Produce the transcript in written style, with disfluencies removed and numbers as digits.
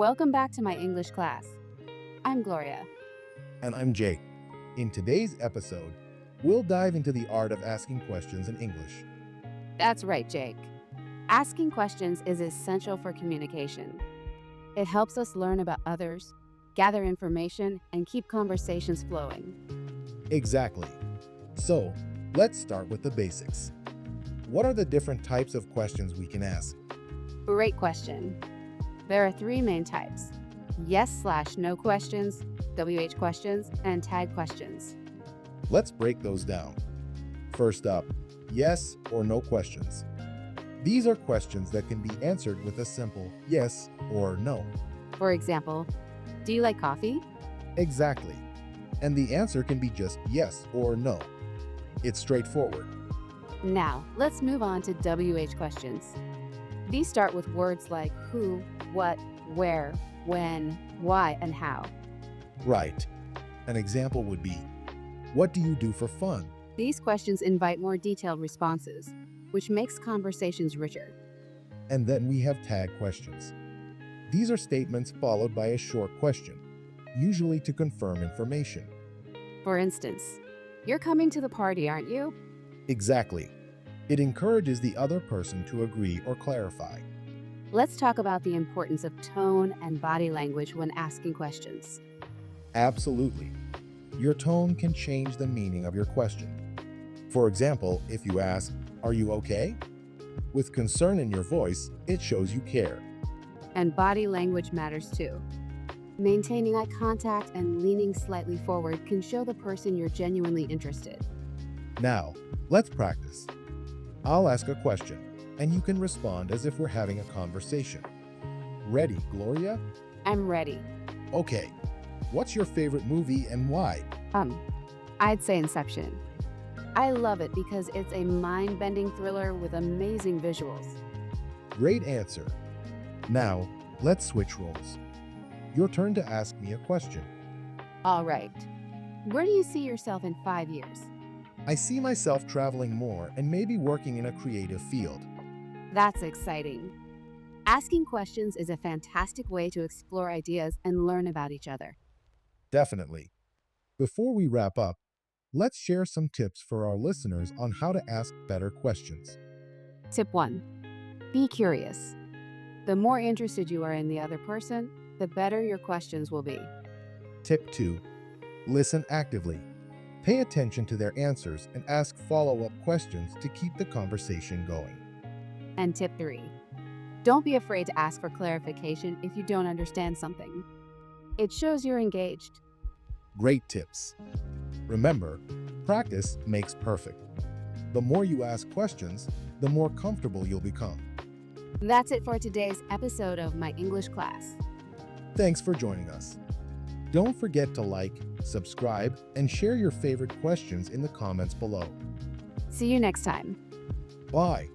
Welcome back to my English class. I'm Gloria. And I'm Jake. In today's episode, we'll dive into the art of asking questions in English. That's right, Jake. Asking questions is essential for communication. It helps us learn about others, gather information, and keep conversations flowing. Exactly. So, let's start with the basics. What are the different types of questions we can ask? Great question. There are three main types: yes/no questions, WH questions, and tag questions. Let's break those down. First up, yes or no questions. These are questions that can be answered with a simple yes or no. For example, do you like coffee? Exactly. And the answer can be just yes or no. It's straightforward. Now, let's move on to WH questions. These start with words like who, what, where, when, why, and how. Right. An example would be, what do you do for fun? These questions invite more detailed responses, which makes conversations richer. And then we have tag questions. These are statements followed by a short question, usually to confirm information. For instance, you're coming to the party, aren't you? Exactly. It encourages the other person to agree or clarify. Let's talk about the importance of tone and body language when asking questions. Absolutely. Your tone can change the meaning of your question. For example, if you ask, "Are you okay?" With concern in your voice, it shows you care. And body language matters too. Maintaining eye contact and leaning slightly forward can show the person you're genuinely interested. Now, let's practice. I'll ask a question, and you can respond as if we're having a conversation. Ready, Gloria? I'm ready. Okay. What's your favorite movie and why? I'd say Inception. I love it because it's a mind-bending thriller with amazing visuals. Great answer. Now, let's switch roles. Your turn to ask me a question. All right. Where do you see yourself in 5 years? I see myself traveling more and maybe working in a creative field. That's exciting. Asking questions is a fantastic way to explore ideas and learn about each other. Definitely. Before we wrap up, let's share some tips for our listeners on how to ask better questions. Tip 1. Be curious. The more interested you are in the other person, the better your questions will be. Tip 2. Listen actively. Pay attention to their answers and ask follow-up questions to keep the conversation going. And tip 3. Don't be afraid to ask for clarification if you don't understand something. It shows you're engaged. Great tips. Remember, practice makes perfect. The more you ask questions, the more comfortable you'll become. That's it for today's episode of my English class. Thanks for joining us. Don't forget to like, subscribe, and share your favorite questions in the comments below. See you next time. Bye.